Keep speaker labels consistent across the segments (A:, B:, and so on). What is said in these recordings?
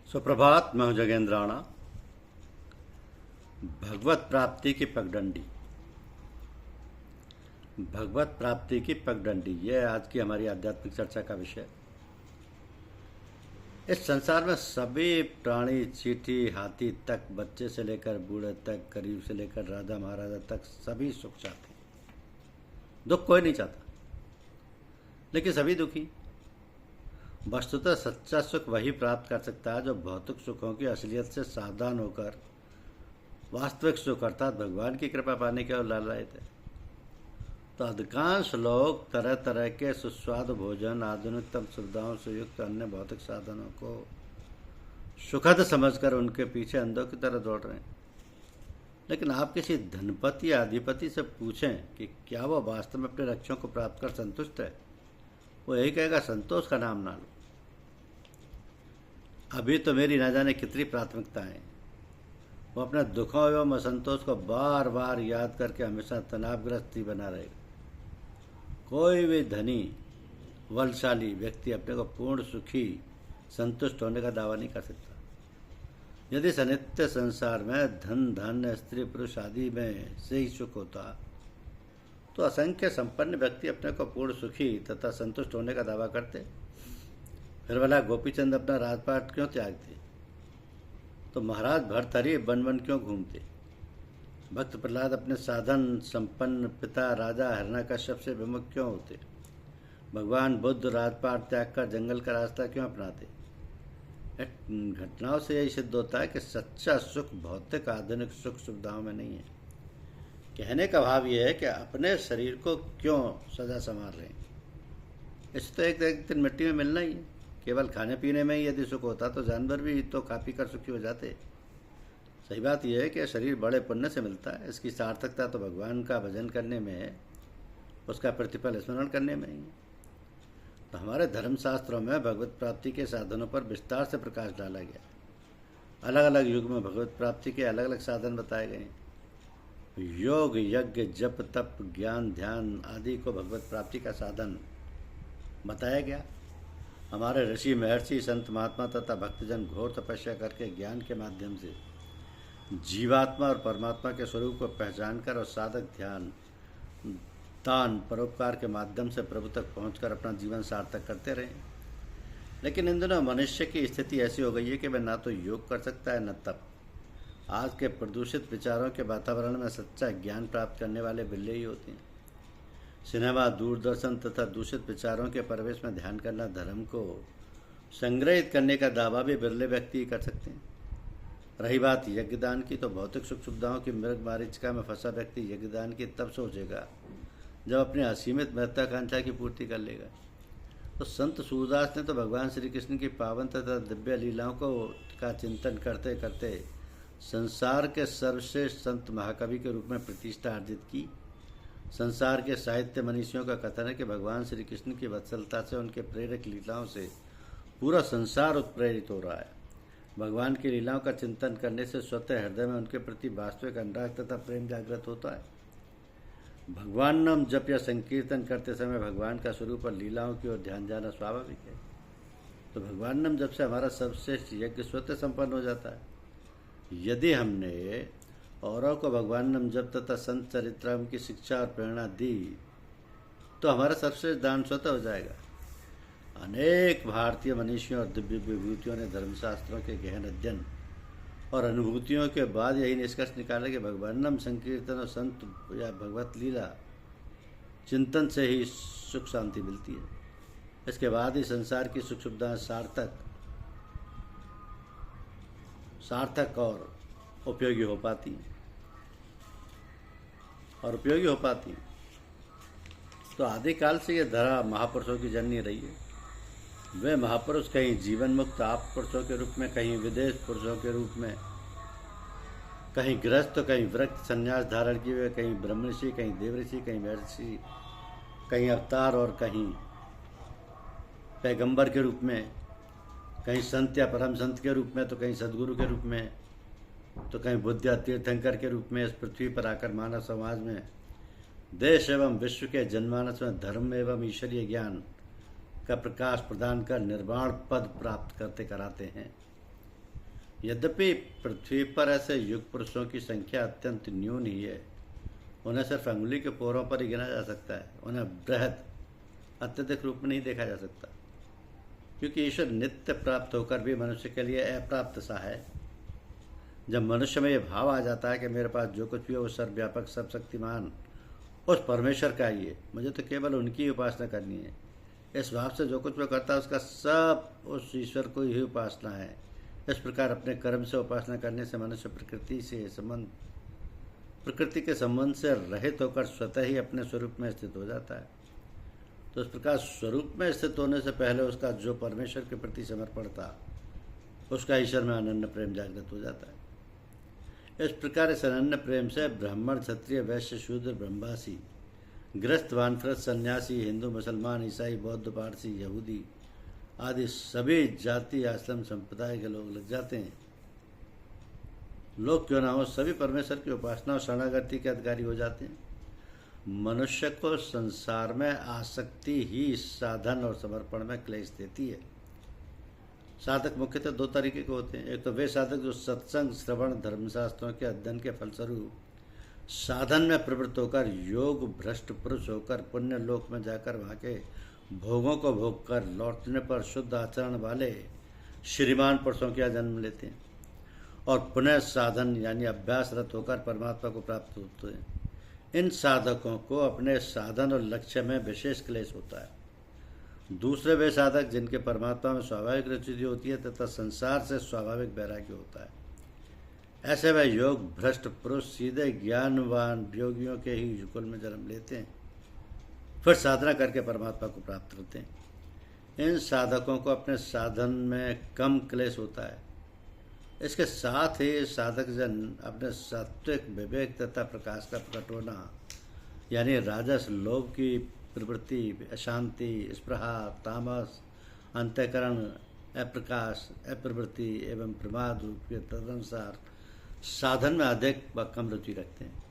A: सुप्रभात। मैं हूं जगेंद्र राणा। भगवत प्राप्ति की पगडंडी। भगवत प्राप्ति की पगडंडी, यह आज की हमारी आध्यात्मिक चर्चा का विषय। इस संसार में सभी प्राणी, चींटी हाथी तक, बच्चे से लेकर बूढ़े तक, गरीब से लेकर राजा महाराजा तक सभी सुख चाहते हैं। दुख कोई नहीं चाहता, लेकिन सभी दुखी। वस्तुतः सच्चा सुख वही प्राप्त कर सकता है जो भौतिक सुखों की असलियत से सावधान होकर वास्तविक सुख अर्थात भगवान की कृपा पाने के ओर लालायित है। तो अधिकांश लोग तरह तरह के सुस्वादु भोजन, आधुनिकतम सुविधाओं से युक्त अन्य भौतिक साधनों को सुखद समझकर उनके पीछे अंधों की तरह दौड़ रहे हैं। लेकिन आप किसी धनपति या अधिपति से पूछें कि क्या वह वास्तव में अपने लक्ष्यों को प्राप्त कर संतुष्ट है, वो यही कहेगा, संतोष का नाम ना लो। अभी तो मेरी न जाने कितनी प्राथमिकताएं। वो अपने दुखों एवं असंतोष को बार बार याद करके हमेशा तनावग्रस्त ही बना रहेगा। कोई भी धनी, बलशाली व्यक्ति अपने को पूर्ण सुखी, संतुष्ट होने का दावा नहीं कर सकता। यदि इस अनित्य संसार में धन, धान्य, स्त्री, पुरुष आदि में से ही सुख होता तो असंख्य संपन्न व्यक्ति अपने को पूर्ण सुखी तथा संतुष्ट होने का दावा करते। फिर भला गोपीचंद अपना राजपाट क्यों त्यागते? तो महाराज भर्तहरि वन वन क्यों घूमते? भक्त प्रहलाद अपने साधन संपन्न पिता राजा हिरण्याकश्यप से विमुख क्यों होते? भगवान बुद्ध राजपाट त्याग कर जंगल का रास्ता क्यों अपनाते? घटनाओं से यही सिद्ध होता है कि सच्चा सुख भौतिक आधुनिक सुख सुविधाओं में नहीं है। कहने का भाव यह है कि अपने शरीर को क्यों सजा संवार रहे हैं? इससे तो एक दिन मिट्टी में मिलना ही है। केवल खाने पीने में ही यदि सुख होता तो जानवर भी तो खा पी कर सुखी हो जाते। सही बात यह है कि शरीर बड़े पुण्य से मिलता है। इसकी सार्थकता तो भगवान का भजन करने में है, उसका प्रतिफल स्मरण करने में ही है। तो हमारे धर्मशास्त्रों में भगवत प्राप्ति के साधनों पर विस्तार से प्रकाश डाला गया। अलग अलग युग में भगवत प्राप्ति के अलग अलग साधन बताए गए। योग, यज्ञ, जप, तप, ज्ञान, ध्यान आदि को भगवत प्राप्ति का साधन बताया गया। हमारे ऋषि, महर्षि, संत, महात्मा तथा भक्तजन घोर तपस्या करके ज्ञान के माध्यम से जीवात्मा और परमात्मा के स्वरूप को पहचान कर और साधक ध्यान, दान, परोपकार के माध्यम से प्रभु तक पहुंचकर अपना जीवन सार्थक करते रहे। लेकिन इन दिनों मनुष्य की स्थिति ऐसी हो गई है कि वह ना तो योग कर सकता है न तप। आज के प्रदूषित विचारों के वातावरण में सच्चा ज्ञान प्राप्त करने वाले बिल्ले ही होते हैं। सिनेमा, दूरदर्शन तथा दूषित विचारों के प्रवेश में ध्यान करना, धर्म को संग्रहित करने का दावा भी बिरले व्यक्ति ही कर सकते हैं। रही बात यज्ञदान की, तो भौतिक सुख सुविधाओं की मृग मारीचिका में फंसा व्यक्ति यज्ञदान की तब सोचेगा जब अपनी असीमित महत्वाकांक्षा की पूर्ति कर लेगा। तो संत सूरदास ने तो भगवान श्री कृष्ण की पावन तथा दिव्य लीलाओं का चिंतन करते करते संसार के सर्वश्रेष्ठ संत महाकवि के रूप में प्रतिष्ठा अर्जित की। संसार के साहित्य मनीषियों का कथन है कि भगवान श्री कृष्ण की वत्सलता से, उनके प्रेरक लीलाओं से पूरा संसार उत्प्रेरित हो रहा है। भगवान की लीलाओं का चिंतन करने से स्वतः हृदय में उनके प्रति वास्तविक अनुराग तथा प्रेम जागृत होता है। भगवान नाम जप या संकीर्तन करते समय भगवान का स्वरूप और लीलाओं की ओर ध्यान जाना स्वाभाविक है। तो भगवान नाम जप से हमारा सर्वश्रेष्ठ यज्ञ स्वतः संपन्न हो जाता है। यदि हमने औरों को भगवान नाम जप तथा संत चरित्रम की शिक्षा और प्रेरणा दी तो हमारा सर्वश्रेष्ठ दान स्वतः हो जाएगा। अनेक भारतीय मनीषियों और दिव्य विभूतियों ने धर्मशास्त्रों के गहन अध्ययन और अनुभूतियों के बाद यही निष्कर्ष निकाला कि भगवान नाम संकीर्तन और संत या भगवत लीला चिंतन से ही सुख शांति मिलती है। इसके बाद ही संसार की सुख सुविधाएं सार्थक और उपयोगी हो पाती तो आदिकाल से यह धरा महापुरुषों की जननी रही है। वे महापुरुष कहीं जीवन मुक्त आप पुरुषों के रूप में, कहीं विदेश पुरुषों के रूप में, कहीं गृहस्थ तो कहीं व्रत संन्यास धारण किए हुए, कहीं ब्रह्मऋषि, कहीं देवऋषि, कहीं महर्षि, कहीं अवतार और कहीं पैगंबर के रूप में, कहीं संत या परम संत के रूप में, तो कहीं सदगुरु के रूप में, तो कहीं बुद्ध या तीर्थंकर के रूप में इस पृथ्वी पर आकर मानव समाज में, देश एवं विश्व के जनमानस में धर्म एवं ईश्वरीय ज्ञान का प्रकाश प्रदान कर निर्वाण पद प्राप्त करते कराते हैं। यद्यपि पृथ्वी पर ऐसे युग पुरुषों की संख्या अत्यंत न्यून ही है, उन्हें सिर्फ अंगुली के पोरों पर ही गिना जा सकता है, उन्हें बृहद अत्यधिक रूप में नहीं देखा जा सकता, क्योंकि ईश्वर नित्य प्राप्त होकर भी मनुष्य के लिए अप्राप्त सा है। जब मनुष्य में यह भाव आ जाता है कि मेरे पास जो कुछ भी है वो सर्वव्यापक सर्वशक्तिमान उस परमेश्वर का ही है, मुझे तो केवल उनकी ही उपासना करनी है, इस भाव से जो कुछ वो करता है उसका सब उस ईश्वर को ही उपासना है। इस प्रकार अपने कर्म से उपासना करने से मनुष्य प्रकृति के संबंध से रहित होकर स्वतः ही अपने स्वरूप में स्थित हो जाता है। तो इस प्रकार स्वरूप में स्थित होने से पहले उसका जो परमेश्वर के प्रति समर्पण था, उसका ईश्वर में अनन्य प्रेम जागृत हो जाता है। इस प्रकार इस अनन्य प्रेम से ब्राह्मण, क्षत्रिय, वैश्य, शूद्र, ब्रह्मवासी, गृहस्थ, वानप्रस्थ, सन्यासी, हिंदू, मुसलमान, ईसाई, बौद्ध, पारसी, यहूदी आदि सभी जाति, आश्रम, संप्रदाय के लोग लग जाते हैं। लोग क्यों ना हो, सभी परमेश्वर की उपासना और शरणागति के अधिकारी हो जाते हैं। मनुष्य को संसार में आसक्ति ही साधन और समर्पण में क्लेश देती है। साधक मुख्यतः दो तरीके के होते हैं। एक तो वे साधक जो सत्संग, श्रवण, धर्मशास्त्रों के अध्ययन के फलस्वरूप साधन में प्रवृत्त होकर योग भ्रष्ट पुरुष होकर पुण्य लोक में जाकर वहाँ के भोगों को भोग कर लौटने पर शुद्ध आचरण वाले श्रीमान पुरुषों के यहाँ जन्म लेते हैं और पुनः साधन यानी अभ्यासरत होकर परमात्मा को प्राप्त होते हैं। इन साधकों को अपने साधन और लक्ष्य में विशेष क्लेश होता है। दूसरे वे साधक जिनके परमात्मा में स्वाभाविक रुचि होती है तथा संसार से स्वाभाविक वैराग्य होता है, ऐसे वे योग भ्रष्ट पुरुष सीधे ज्ञानवान योगियों के ही युगल में जन्म लेते हैं, फिर साधना करके परमात्मा को प्राप्त करते हैं। इन साधकों को अपने साधन में कम क्लेश होता है। इसके साथ ही साधक जन अपने सात्विक विवेक तथा प्रकाश का प्रकट होना यानी राजस, लोभ की प्रवृत्ति, अशांति, स्पृहा, तामस, अंतःकरण, अप्रकाश, अप्रवृत्ति एवं प्रमाद रूप के तदनुसार साधन में अधिक व कम रुचि रखते हैं।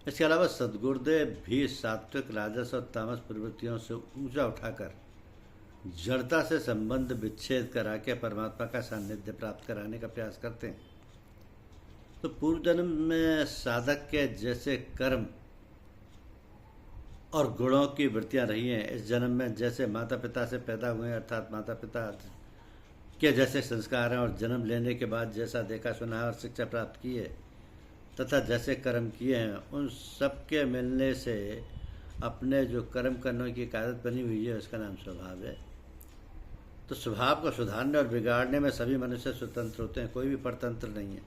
A: इसके अलावा सद्गुरुदेव भी सात्विक, राजस और तामस प्रवृत्तियों से ऊंचा उठाकर जड़ता से संबंध विच्छेद करा के परमात्मा का सान्निध्य प्राप्त कराने का प्रयास करते हैं। तो पूर्व जन्म में साधक के जैसे कर्म और गुणों की वृत्तियां रही हैं, इस जन्म में जैसे माता पिता से पैदा हुए अर्थात माता पिता के जैसे संस्कार हैं और जन्म लेने के बाद जैसा देखा सुना और शिक्षा प्राप्त की है तथा जैसे कर्म किए हैं, उन सब के मिलने से अपने जो कर्म करने की एक आदत बनी हुई है उसका नाम स्वभाव है। तो स्वभाव को सुधारने और बिगाड़ने में सभी मनुष्य स्वतंत्र होते हैं, कोई भी परतंत्र नहीं है।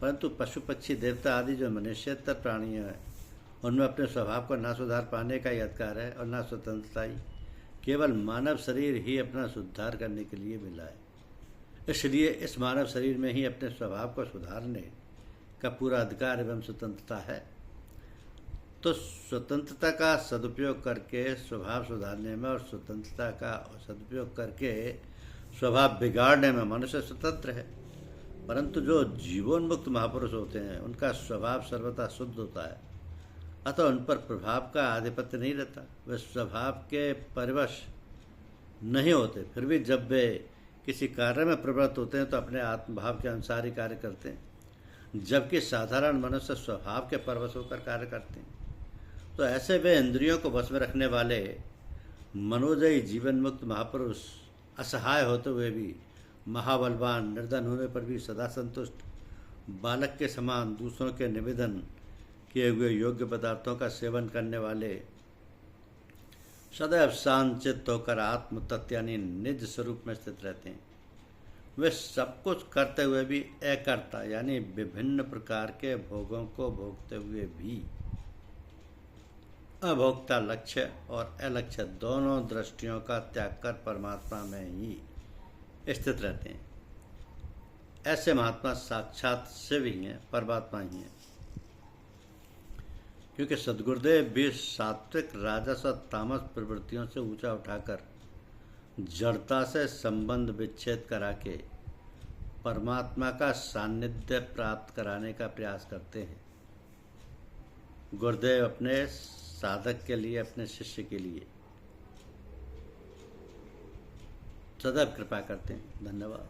A: परंतु पशु, पक्षी, देवता आदि जो मनुष्यतर प्राणी हैं उनमें अपने स्वभाव को ना सुधार पाने का ही अधिकार है और ना स्वतंत्रता ही। केवल मानव शरीर ही अपना सुधार करने के लिए मिला है, इसलिए इस मानव शरीर में ही अपने स्वभाव को सुधारने का पूरा अधिकार एवं स्वतंत्रता है। तो स्वतंत्रता का सदुपयोग करके स्वभाव सुधारने में और स्वतंत्रता का सदुपयोग करके स्वभाव बिगाड़ने में मनुष्य स्वतंत्र है। परंतु जो जीवोन्मुक्त महापुरुष होते हैं उनका स्वभाव सर्वथा शुद्ध होता है, अतः उन पर प्रभाव का आधिपत्य नहीं रहता। वे स्वभाव के परिवश नहीं होते, फिर भी जब वे किसी कार्य में प्रवृत्त होते हैं तो अपने आत्मभाव के अनुसार ही कार्य करते हैं, जबकि साधारण मनुष्य स्वभाव के परवश होकर कार्य करते हैं। तो ऐसे वे इंद्रियों को वश में रखने वाले मनोजयी जीवन मुक्त महापुरुष असहाय होते हुए भी महाबलवान, निर्धन होने पर भी सदा संतुष्ट, बालक के समान दूसरों के निवेदन किए हुए योग्य पदार्थों का सेवन करने वाले, सदैव शांत चित्त होकर आत्म तत्व यानी निज स्वरूप में स्थित रहते हैं। वे सब कुछ करते हुए भी अकर्ता यानी विभिन्न प्रकार के भोगों को भोगते हुए भी अभोक्ता, लक्ष्य और अलक्ष्य दोनों दृष्टियों का त्याग कर परमात्मा में ही स्थित रहते हैं। ऐसे महात्मा साक्षात शिव ही हैं, परमात्मा ही हैं। क्योंकि सद्गुरुदेव भी सात्विक, राजस और तामस प्रवृत्तियों से ऊंचा उठाकर जड़ता से संबंध विच्छेद करा के परमात्मा का सान्निध्य प्राप्त कराने का प्रयास करते हैं। गुरुदेव अपने साधक के लिए, अपने शिष्य के लिए सदैव कृपा करते हैं। धन्यवाद।